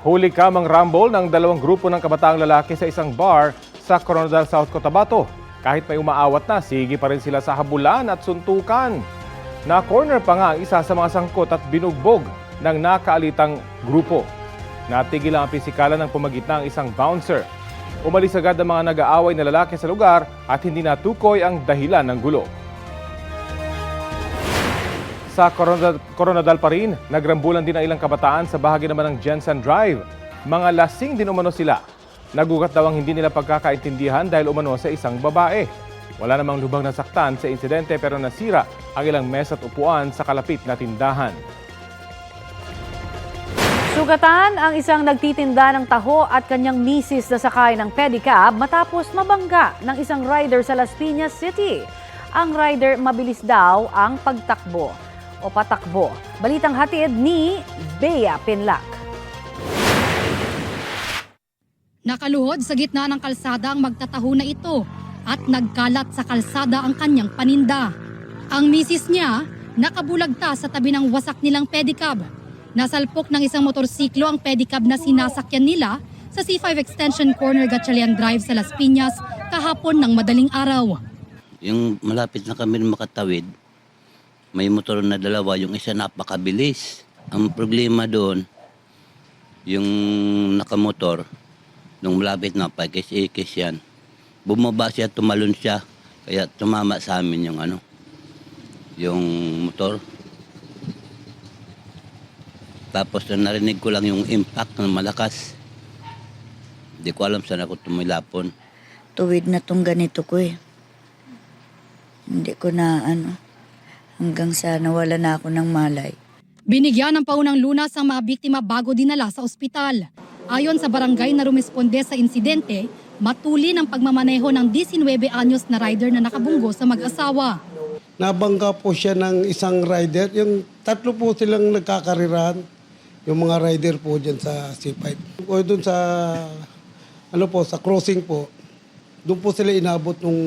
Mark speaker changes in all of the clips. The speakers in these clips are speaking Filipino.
Speaker 1: Huli kamang rumble ng dalawang grupo ng kabataang lalaki sa isang bar sa Coronadal, South Cotabato. Kahit may umaawat na, sige pa rin sila sa habulan at suntukan. Na-corner pa nga ang isa sa mga sangkot at binugbog ng nakaalitang grupo. Natigil ang pisikalan ng pumagitna ang isang bouncer. Umalis agad ang mga nag-aaway na lalaki sa lugar at hindi natukoy ang dahilan ng gulo. Sa Coronadal pa rin, nagrambulan din ang ilang kabataan sa bahagi naman ng Jensen Drive. Mga lasing din umano sila. Nagugat daw ang hindi nila pagkakaintindihan dahil umano sa isang babae. Wala namang lubang nasaktan sa insidente pero nasira ang ilang mesa at upuan sa kalapit na tindahan.
Speaker 2: Sugatan ang isang nagtitinda ng taho at kanyang misis na sakay ng pedicab matapos mabangga ng isang rider sa Las Piñas City. Ang rider mabilis daw ang patakbo. Balitang hatid ni Bea Pinlac.
Speaker 3: Nakaluhod sa gitna ng kalsada ang magtataho na ito at nagkalat sa kalsada ang kanyang paninda. Ang misis niya nakabulagta sa tabi ng wasak nilang pedicab. Nasalpok ng isang motorsiklo ang pedicab na sinasakyan nila sa C5 Extension Corner Gatchalian Drive sa Las Piñas kahapon ng madaling araw.
Speaker 4: Yung malapit na kami makatawid, may motor na dalawa, yung isa napakabilis. Ang problema doon, yung nakamotor, nung malapit na paikis-ikis yan, bumaba siya, tumalon siya, kaya tumama sa amin yung motor. Tapos narinig ko lang yung impact ng malakas. Hindi ko alam saan ako tumilapon.
Speaker 5: Tuwid na tong ganito ko eh. Hindi ko na hanggang sa nawala na ako ng malay.
Speaker 3: Binigyan ng paunang lunas ang mga biktima bago dinala sa ospital. Ayon sa barangay na rumisponde sa insidente, matuli ng pagmamaneho ng 19 anyos na rider na nakabunggo sa mag-asawa.
Speaker 6: Nabangga po siya ng isang rider. Yung tatlo po silang nagkakarirahan. Yung mga rider po dyan sa C5. O doon sa, sa crossing po, doon po sila inabot nung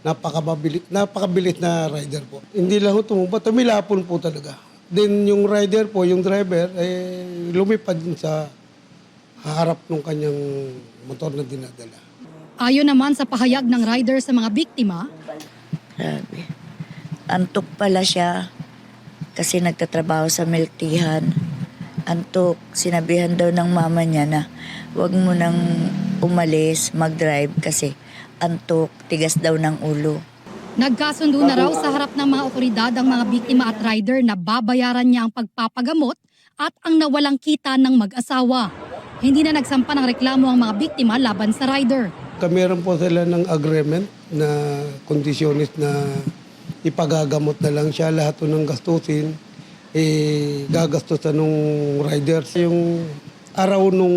Speaker 6: napakabilis na rider po. Hindi lang tumumba, tumilapon po talaga. Then yung rider po, yung driver, lumipad din sa harap ng kanyang motor na dinadala.
Speaker 3: Ayon naman sa pahayag ng rider sa mga biktima,
Speaker 5: Grabe. Antok pala siya kasi nagtatrabaho sa milk teahan. Antok, sinabihan daw ng mama niya na huwag mo nang umalis, mag-drive kasi antok, tigas daw ng ulo.
Speaker 3: nagkasundo na raw sa harap ng mga otoridad ang mga biktima at rider na babayaran niya ang pagpapagamot at ang nawalang kita ng mag-asawa. Hindi na nagsampa ng reklamo ang mga biktima laban sa rider.
Speaker 6: Meron po sila ng agreement na kondisyonis na ipagagamot na lang siya. Lahat ng gastusin, gagastusan ng rider. Yung araw nung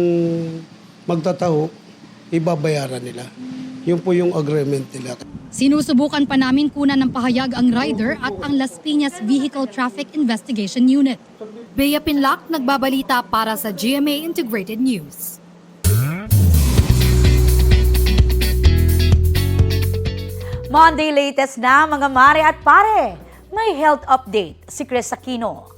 Speaker 6: magtataho, ibabayaran nila. Yun po yung agreement nila.
Speaker 3: Sinusubukan pa namin kunan ng pahayag ang rider at ang Las Piñas Vehicle Traffic Investigation Unit. Bea Pinlac, nagbabalita para sa GMA Integrated News.
Speaker 2: Monday latest na mga mare at pare. May health update si Chris Aquino.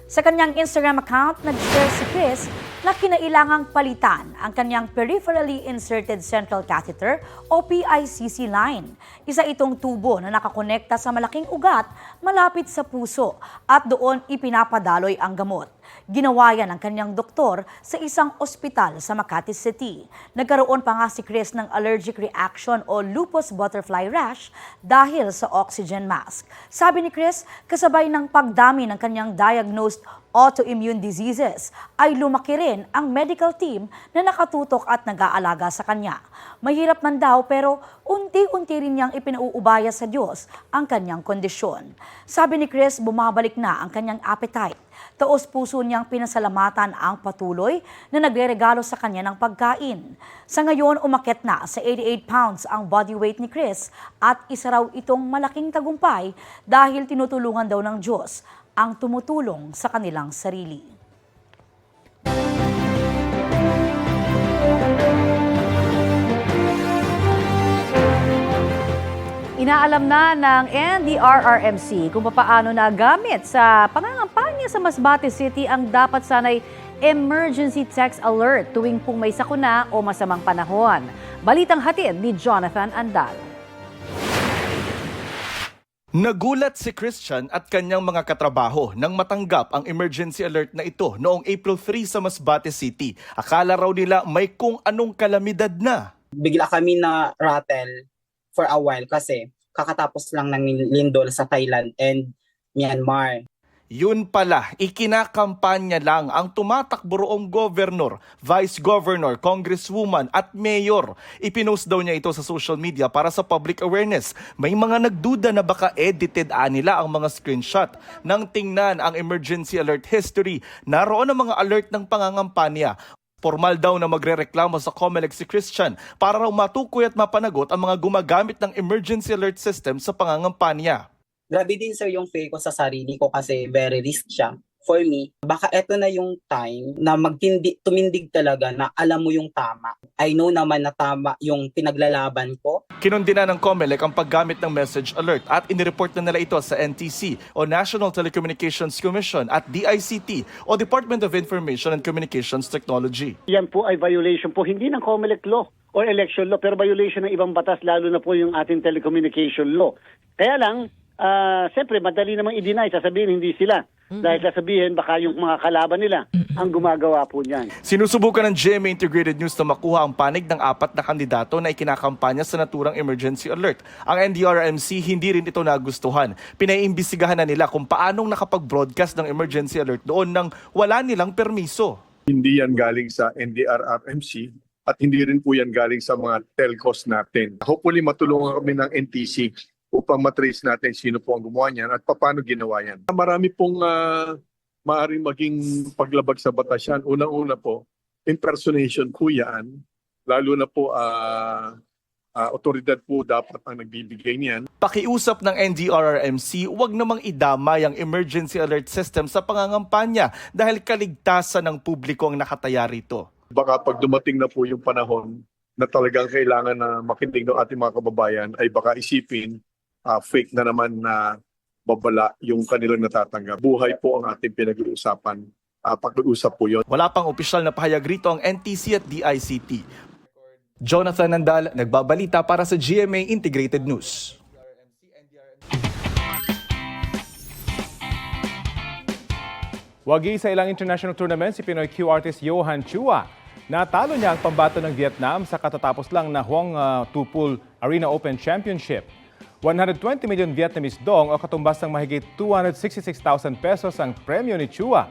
Speaker 2: Sa kanyang Instagram account, nag-share si Chris na kinailangang palitan ang kanyang peripherally inserted central catheter o PICC line. Isa itong tubo na nakakonekta sa malaking ugat malapit sa puso at doon ipinapadaloy ang gamot. Ginawa yan ng kanyang doktor sa isang ospital sa Makati City. Nagkaroon pa nga si Chris ng allergic reaction o lupus butterfly rash dahil sa oxygen mask. Sabi ni Chris, kasabay ng pagdami ng kanyang diagnosed autoimmune diseases, ay lumaki rin ang medical team na nakatutok at nag-aalaga sa kanya. Mahirap man daw pero unti-unti rin niyang ipinauubaya sa Diyos ang kanyang kondisyon. Sabi ni Chris, bumabalik na ang kanyang appetite. Taos puso niyang pinasalamatan ang patuloy na nagre-regalo sa kanya ng pagkain. Sa ngayon, umakyat na sa 88 pounds ang body weight ni Chris at isa raw itong malaking tagumpay dahil tinutulungan daw ng Diyos ang tumutulong sa kanilang sarili. Inaalam na ng NDRRMC kung paano nagamit sa pangangampanya sa Masbate City ang dapat sanay emergency text alert tuwing pong may sakuna o masamang panahon. Balitang hatid ni Jonathan Andal.
Speaker 7: Nagulat si Christian at kanyang mga katrabaho nang matanggap ang emergency alert na ito noong April 3 sa Masbate City. Akala raw nila may kung anong kalamidad na.
Speaker 8: Bigla kami na rattle for a while kasi kakatapos lang ng lindol sa Thailand and Myanmar.
Speaker 7: Yun pala, ikinakampanya lang ang tumatakbo roong governor, vice governor, congresswoman at mayor. Ipinost daw niya ito sa social media para sa public awareness. May mga nagduda na baka edited nila ang mga screenshot. Nang tingnan ang emergency alert history, naroon ang mga alert ng pangangampanya. Formal daw na magrereklamo sa COMELEC si Christian para raw matukoy at mapanagot ang mga gumagamit ng emergency alert system sa pangangampanya.
Speaker 8: Grabe din sir yung fear ko sa sarili ko kasi very risk siya. For me, baka eto na yung time na tumindig talaga na alam mo yung tama. I know naman na tama yung pinaglalaban ko.
Speaker 7: Kinundina ng COMELEC ang paggamit ng message alert at inireport na nila ito sa NTC o National Telecommunications Commission at DICT o Department of Information and Communications Technology.
Speaker 9: Yan po ay violation po hindi ng COMELEC law or election law pero violation ng ibang batas lalo na po yung ating telecommunication law. Kaya lang, siyempre madali namang i-deny, sasabihin hindi sila. Dahil sasabihin baka yung mga kalaban nila ang gumagawa po niyan.
Speaker 7: Sinusubukan ng GMA Integrated News na makuha ang panig ng 4 na kandidato na ikinakampanya sa naturang emergency alert. Ang NDRRMC hindi rin ito nagustuhan. Pinaiimbestigahan na nila kung paanong nakapag-broadcast ng emergency alert doon nang wala nilang permiso.
Speaker 10: Hindi yan galing sa NDRRMC at hindi rin po yan galing sa mga telcos natin. Hopefully matulungan kami ng NTC upang matrace natin sino po ang gumawa niyan at paano ginawa yan. Marami pong maaaring maging paglabag sa batas yan. Unang-una po, impersonation po yan. Lalo na po otoridad po dapat ang nagbibigay niyan.
Speaker 7: Pakiusap ng NDRRMC, huwag namang idamay ang emergency alert system sa pangangampanya dahil kaligtasan ng publiko ang nakataya rito.
Speaker 10: Baka pag dumating na po yung panahon na talagang kailangan na makinig ng ating mga kababayan ay baka isipin fake na naman na babala yung kanilang natatanggap. Buhay po ang ating pinag-uusapan. Pag-uusap po yun.
Speaker 7: Wala pang opisyal na pahayag rito ang NTC at DICT. Jonathan Nandal, nagbabalita para sa GMA Integrated News.
Speaker 1: Wagi sa ilang international tournament si Pinoy Q artist Johan Chua. Natalo niya ang pambato ng Vietnam sa katatapos lang na Hoang Tu Pool Arena Open Championship. 120 million Vietnamese dong o katumbas ng mahigit 266,000 pesos ang premyo ni Chua.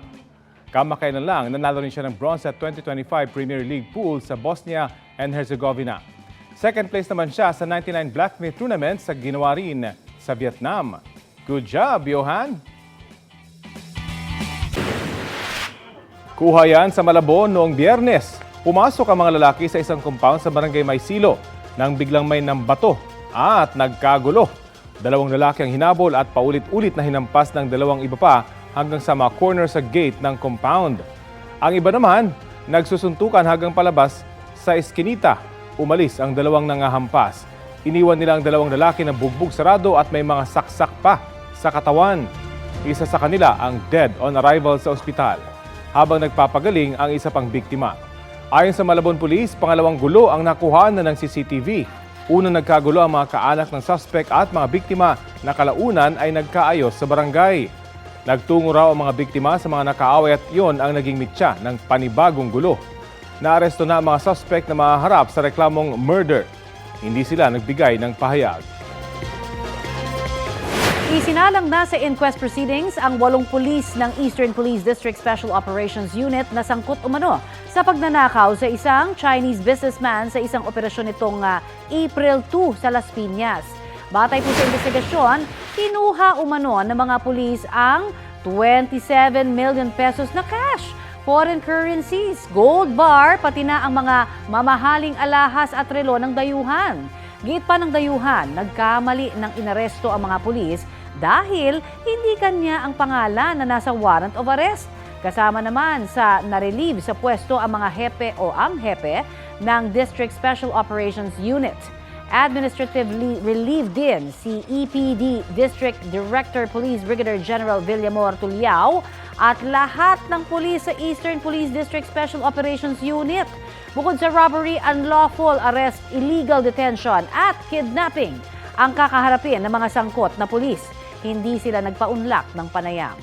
Speaker 1: Kamakailan lang, nanalo rin siya ng bronze sa 2025 Premier League pool sa Bosnia and Herzegovina. Second place naman siya sa 99 Blacksmith Tournament sa ginawa rin sa Vietnam. Good job, Johan! Kuha yan sa Malabon noong Biyernes. Pumasok ang mga lalaki sa isang compound sa Barangay Maysilo nang biglang may nambato at nagkagulo. 2 lalaki ang hinabol at paulit-ulit na hinampas ng 2 iba pa hanggang sa mga corner sa gate ng compound. Ang iba naman, nagsusuntukan hanggang palabas sa eskinita. Umalis ang 2 nangahampas. Iniwan nila ang 2 lalaki na bugbog sarado at may mga saksak pa sa katawan. Isa sa kanila ang dead on arrival sa ospital, habang nagpapagaling ang isa pang biktima. Ayon sa Malabon Police, pangalawang gulo ang nakuha na ng CCTV. Unang nagkagulo ang mga kaanak ng suspect at mga biktima na kalaunan ay nagkaayos sa barangay. Nagtungo raw ang mga biktima sa mga nakaaway at iyon ang naging mitya ng panibagong gulo. Naaresto na ang mga suspect na mahaharap sa reklamong murder. Hindi sila nagbigay ng pahayag.
Speaker 2: Isinalang na sa inquest proceedings ang 8 pulis ng Eastern Police District Special Operations Unit na sangkot umano sa pagnanakaw sa isang Chinese businessman sa isang operasyon nitong April 2 sa Las Piñas. Batay po sa investigasyon, kinuha umano ng mga pulis ang 27 million pesos na cash, foreign currencies, gold bar, pati na ang mga mamahaling alahas at relo ng dayuhan. Giit pa ng dayuhan, nagkamali ng inaresto ang mga pulis dahil hindi kanya ang pangalan na nasa warrant of arrest. Kasama naman sa na-relieve sa pwesto ang mga hepe o ang hepe ng District Special Operations Unit. Administratively relieved din si EPD District Director Police Brigadier General Villamor Tuliao at lahat ng pulis sa Eastern Police District Special Operations Unit. Bukod sa robbery, unlawful arrest, illegal detention at kidnapping ang kakaharapin ng mga sangkot na pulis. Hindi sila nagpaunlak ng panayam.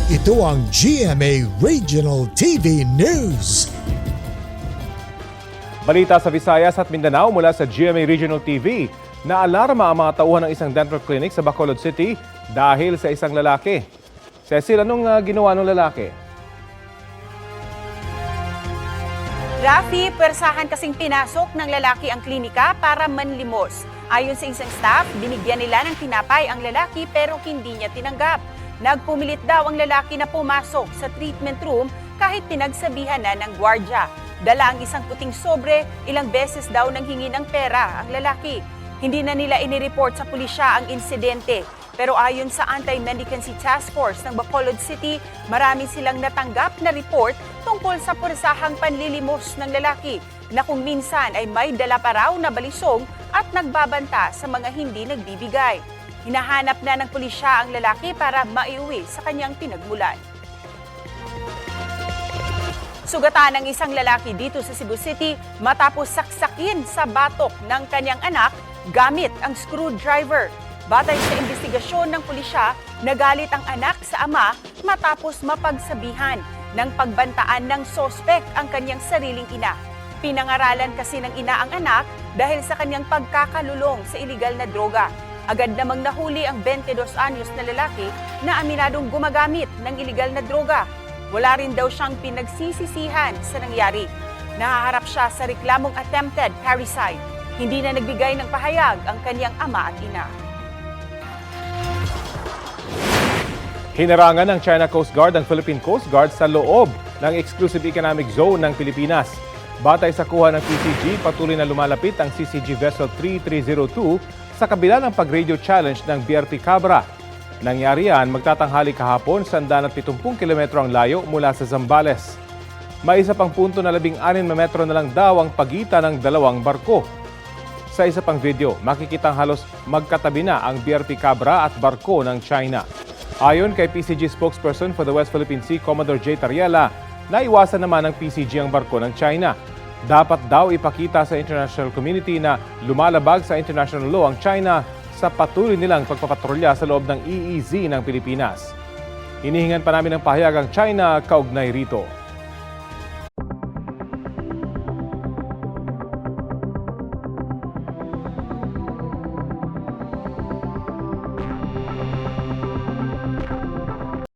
Speaker 11: Ito ang GMA Regional TV News.
Speaker 1: Balita sa Visayas at Mindanao mula sa GMA Regional TV. Naalarma ang mga tauhan ng isang dental clinic sa Bacolod City dahil sa isang lalaki. Cecil, anong ginawa ng lalaki?
Speaker 12: Rafi, pwersahan kasing pinasok ng lalaki ang klinika para manlimos. Ayon sa isang staff, binigyan nila ng tinapay ang lalaki pero hindi niya tinanggap. Nagpumilit daw ang lalaki na pumasok sa treatment room kahit pinagsabihan na ng gwardya. Dala ang isang puting sobre, ilang beses daw nang hingi ng pera ang lalaki. Hindi na nila inireport sa pulisya ang insidente. Pero ayon sa Anti-Mendicancy Task Force ng Bacolod City, marami silang natanggap na report tungkol sa pursahang panlilimos ng lalaki na kung minsan ay may dala pa raw na balisong at nagbabanta sa mga hindi nagbibigay. Hinahanap na ng pulisya ang lalaki para maiuwi sa kanyang pinagmulan. Sugatan ng isang lalaki dito sa Cebu City matapos saksakin sa batok ng kanyang anak gamit ang screwdriver. Batay sa investigasyon ng pulisya, nagalit ang anak sa ama matapos mapagsabihan ng pagbantaan ng sospek ang kanyang sariling ina. Pinangaralan kasi ng ina ang anak dahil sa kanyang pagkakalulong sa iligal na droga. Agad namang nahuli ang 22 anyos na lalaki na aminadong gumagamit ng iligal na droga. Wala rin daw siyang pinagsisisihan sa nangyari. Nahaharap siya sa reklamong attempted parricide. Hindi na nagbigay ng pahayag ang kanyang ama at ina.
Speaker 1: Hinarangan ng China Coast Guard ang Philippine Coast Guard sa loob ng Exclusive Economic Zone ng Pilipinas. Batay sa kuha ng PCG, patuloy na lumalapit ang CCG Vessel 3302 sa kabila ng pag-radio challenge ng BRP Cabra. Nangyari yan magtatanghali kahapon sa 170 kilometro ang layo mula sa Zambales. May isa pang punto na 16 na metro na lang daw ang pagitan ng dalawang barko. Sa isa pang video, makikitang halos magkatabi na ang BRP Cabra at barko ng China. Ayon kay PCG spokesperson for the West Philippine Sea, Commodore J. Tariela, naiwasan naman ng PCG ang barko ng China. Dapat daw ipakita sa international community na lumalabag sa international law ang China sa patuloy nilang pagpapatrolya sa loob ng EEZ ng Pilipinas. Hinihingan pa namin ng pahayag ang China kaugnay rito.